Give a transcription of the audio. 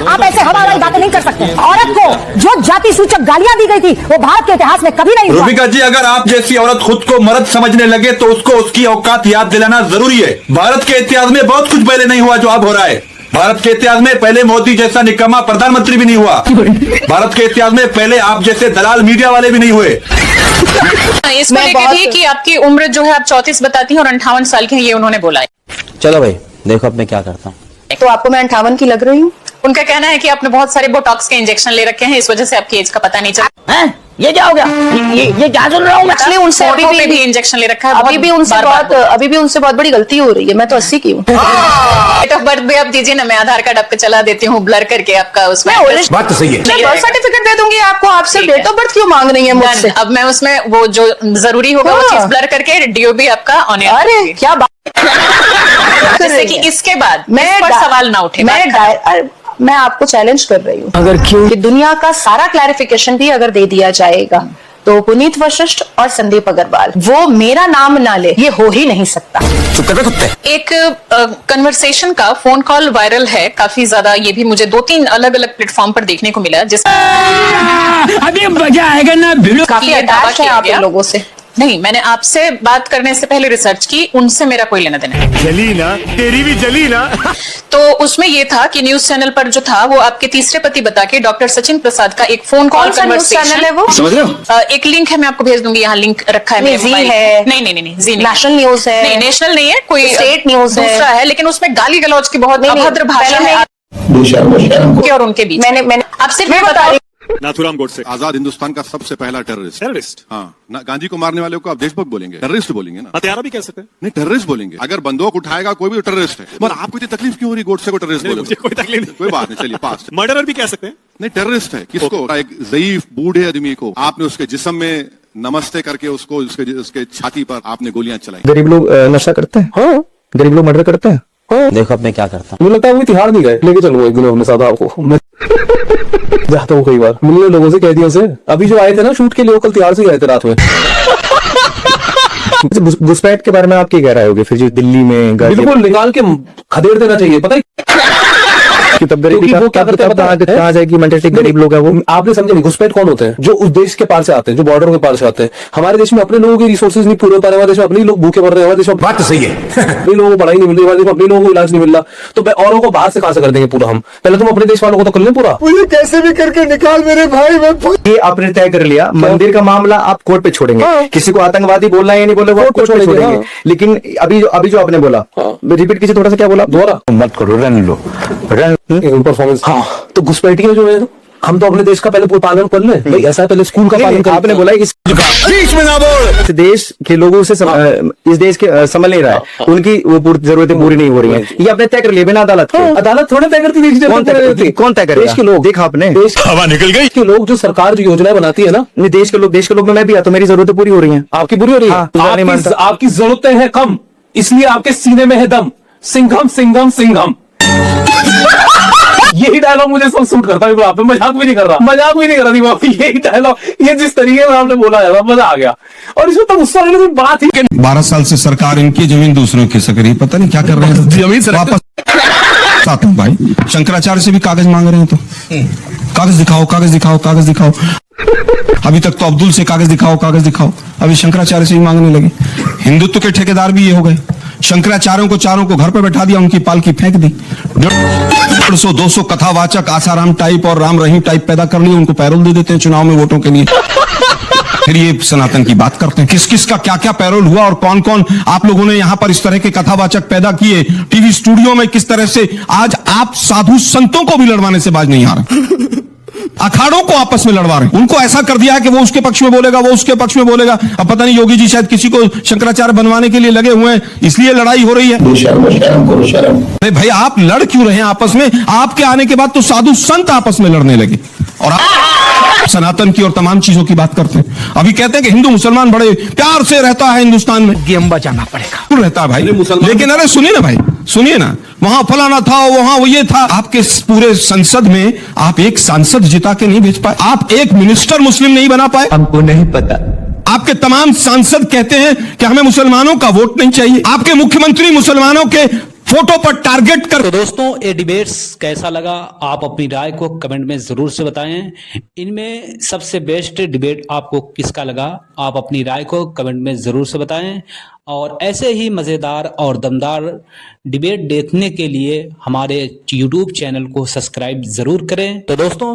आप ऐसे हवाई बातें नहीं कर सकते। औरत को जो जाति सूचक गालियां दी गई थी वो भारत के इतिहास में कभी नहीं हुआ। रूबिका जी, अगर आप जैसी औरत खुद को मर्द समझने लगे तो उसको उसकी औकात याद दिलाना जरूरी है। भारत के इतिहास में बहुत कुछ पहले नहीं हुआ जो अब हो रहा है। भारत के इतिहास में पहले मोदी जैसा निकम्मा प्रधानमंत्री भी नहीं हुआ। भारत के इतिहास में पहले आप जैसे दलाल मीडिया वाले भी नहीं हुए। इसको लेकर भी कि आपकी उम्र जो है आप 34 बताती हैं और 58 साल की है, ये उन्होंने बोला है। चलो भाई देखो अब मैं क्या करता हूँ। तो आपको मैं 58 की लग रही हूँ? उनका कहना है कि आपने बहुत सारे बोटॉक्स के इंजेक्शन ले रखे हैं, इस वजह से आपकी एज का पता नहीं चला। ये क्या हो गया? ये क्या सुन रहा हूँ मैं? एक्चुअली उनसे अभी भी इंजेक्शन ले रखा है। अभी भी उनसे बहुत बड़ी गलती हो रही है। मैं तो 80 की हूँ। डेट ऑफ बर्थ भी आप दीजिए ना, मैं आधार कार्ड आपको चला देती हूँ ब्लर करके आपका उसमें। बात तो सही है। मैं बर्थ सर्टिफिकेट दे दूंगी आपको। आपसे डेट ऑफ बर्थ क्यों मांग रही है मुझसे? अब मैं उसमें वो जो जरूरी होगा वो चीज ब्लर करके डीओबी आपका ऑन एयर। अरे क्या बात, जिससे कि इसके बाद मैं सवाल ना उठे। मैं आपको चैलेंज कर रही हूँ, अगर क्यों कि दुनिया का सारा क्लैरिफिकेशन भी अगर दे दिया जाएगा तो पुनीत वशिष्ठ और संदीप अग्रवाल वो मेरा नाम ना ले, ये हो ही नहीं सकता। एक कन्वर्सेशन का फोन कॉल वायरल है काफी ज्यादा। ये भी मुझे 2-3 अलग अलग प्लेटफॉर्म पर देखने को मिला, जिस अभी मजा आएगा ना। काफी अटैच है आप लोगों से। नहीं, मैंने आपसे बात करने से पहले रिसर्च की, उनसे मेरा कोई लेना देना नहीं। जली ना, तेरी भी जली ना। तो उसमें ये था कि न्यूज चैनल पर जो था वो आपके तीसरे पति बता के डॉक्टर सचिन प्रसाद का एक फोन कॉल कन्वर्सेशन है वो, समझ रहे हो? एक लिंक है, मैं आपको भेज दूंगी। यहाँ लिंक रखा है मेरे मोबाइल है। नहीं, जी नहीं, नेशनल न्यूज है। नहीं, नेशनल नहीं है, कोई स्टेट न्यूज है, दूसरा है, लेकिन उसमें गाली गलौज की बहुत अभद्र भाषा है और उनके बीच। मैंने आप सिर्फ ये बता रही नाथुराम गोडसे आजाद हिंदुस्तान का सबसे पहला टेररिस्ट। हाँ, गांधी को मारने वाले को आप देशभक्त बोलेंगे, टेररिस्ट बोलेंगे ना? हत्यारा भी कह सकते हैं। नहीं, टेररिस्ट बोलेंगे। अगर बंदूक उठाएगा कोई भी टेररिस्ट है। मगर आपको इतनी तकलीफ क्यों हो रही गोडसे को टेररिस्ट बोले? मुझे कोई तकलीफ नहीं। कोई बात नहीं, चलिए पास। मर्डरर भी कह सकते हैं। नहीं, टेररिस्ट है। किसको? एक ज़ईफ बूढ़े आदमी को आपने उसके जिस्म में नमस्ते करके उसको उसके छाती पर आपने गोलियां चलाई। गरीब लोग नशा करते हैं। हाँ, गरीब लोग मर्डर करते हैं। देखो अब मैं क्या करता हूँ। मुझे लगता है वो तिहाड़ नहीं गए, लेके चलूंगा एक दिन अपने साथ आपको। मैं जाता हूँ कई बार मिलने लोगों से, कैदियों से। अभी जो आए थे ना शूट के लिए, वो कल तिहाड़ से गए थे रात में। घुसपैठ के बारे में आप क्या कह रहे होगे फिर? जो दिल्ली में बिल्कुल निकाल के खदेड़ देना चाहिए, पता है कि तब गरीबी वो क्या करते हैं, कहा जाए कि मेंटलिटी गरीब लोग है वो। आपने समझे नहीं? घुसपैठ कौन होते हैं? जो उस देश के पार से आते हैं, जो बॉर्डरों के पार से आते हैं। हमारे देश में अपने लोगों के रिसोर्सेज नहीं पूरे हो पा रहे, हमारे देश में अपने लोग भूखे मर रहे हैं, हमारे देश में बात तो सही है। अपने लोगों को पढ़ाई नहीं मिल रही, हमारे देश में अपने लोगों को इलाज नहीं मिल रहा, तो औरों को बाहर से कहां से कर देंगे पूरा हम? पहले तुम अपने देश वालों को तो कर लें पूरा। मुझे कैसे भी करके निकाल मेरे भाई। ये आपने तय कर लिया, मंदिर का मामला आप कोर्ट पे छोड़ेंगे। किसी को आतंकवादी बोलना है या नहीं बोले वो कोर्ट पे छोड़ेंगे। लेकिन अभी जो आपने बोला, रिपीट कीजिए थोड़ा सा, क्या बोला दोबारा? मत करो, रन लो, रन परफॉर्मेंस। हाँ, तो घुसपैठिए जो है, हम तो अपने देश का पहले पालन कर लें भाई। ऐसा पहले स्कूल का पालन कर। आपने बोला इस बीच में ना बोल। देश के लोगों से इस देश के संभल नहीं रहा है, उनकी वो जरूरतें पूरी नहीं हो रही है। ये आपने तय कर लिया बिना अदालत के। अदालत थोड़ा तय करती है। कौन तय करेगा? देश के लोग। देखा आपने, देश हवा निकल गई के लोग जो सरकार जो योजनाएं बनाती है ना, देश के लोग में मैं भी आता, मेरी जरूरतें पूरी हो रही है। आपकी पूरी हो रही है? आपकी जरूरतें हैं कम, इसलिए आपके सीने में है दम। सिंघम सिंघम सिंघम। यही डायलॉग मुझे सब सूट करता है। आप मजाक भी नहीं कर रहा, यही डायलॉग, ये जिस तरीके में आपने बोला है मजा आ गया। और इसमें तो गुस्सा लेने की बात ही। 12 साल से सरकार इनकी जमीन दूसरों की सक रही है, पता नहीं क्या कर रहे हैं। जमीन से वापस आते हैं भाई। शंकराचार्य से भी कागज मांग रहे हैं, तो कागज दिखाओ, कागज दिखाओ, कागज दिखाओ। अभी तक तो अब्दुल से कागज दिखाओ, कागज दिखाओ, अभी शंकराचार्य से भी मांगने लगे। हिंदुत्व के ठेकेदार भी ये हो गए। शंकराचार्यों को चारों को घर पर बैठा दिया, उनकी पालकी फेंक दी। 150-200 कथावाचक आसाराम टाइप और राम रहीम टाइप पैदा कर लिए, उनको पैरोल दे देते हैं चुनाव में वोटों के लिए। फिर ये सनातन की बात करते हैं, किस किस का क्या क्या पैरोल हुआ और कौन कौन आप लोगों ने यहाँ पर इस तरह के कथावाचक पैदा किए। टीवी स्टूडियो में किस तरह से आज आप साधु संतों को भी लड़वाने से बाज नहीं आ रहे। अखाड़ों को आपस में लड़वा रहे हैं। उनको ऐसा कर दिया है कि वो उसके पक्ष में बोलेगा, वो उसके पक्ष में बोलेगा। अब पता नहीं योगी जी शायद किसी को शंकराचार्य बनवाने के लिए लगे हुए हैं, इसलिए लड़ाई हो रही है। अरे भाई, आप लड़ क्यों रहे हैं आपस में? आपके आने के बाद तो साधु संत आपस में लड़ने लगे और आप सनातन की और तमाम चीजों की बात करते हैं। अभी कहते हैं कि हिंदू मुसलमान बड़े प्यार से रहता है हिंदुस्तान में। गेम बचाना पड़ेगा। क्यों रहता है भाई? लेकिन अरे सुनिए ना भाई, सुनिए ना, वहां फलाना था, वहां वो ये था। आपके पूरे संसद में आप एक सांसद जिता के नहीं भेज पाए, आप एक मिनिस्टर मुस्लिम नहीं बना पाए। हमको नहीं पता। आपके तमाम सांसद कहते हैं कि हमें मुसलमानों का वोट नहीं चाहिए। आपके मुख्यमंत्री मुसलमानों के फोटो पर टारगेट कर। तो दोस्तों ये डिबेट्स कैसा लगा आप अपनी राय को कमेंट में जरूर से बताएं। इनमें सबसे बेस्ट डिबेट आपको किसका लगा आप अपनी राय को कमेंट में जरूर से बताएं। और ऐसे ही मज़ेदार और दमदार डिबेट देखने के लिए हमारे YouTube चैनल को सब्सक्राइब जरूर करें। तो दोस्तों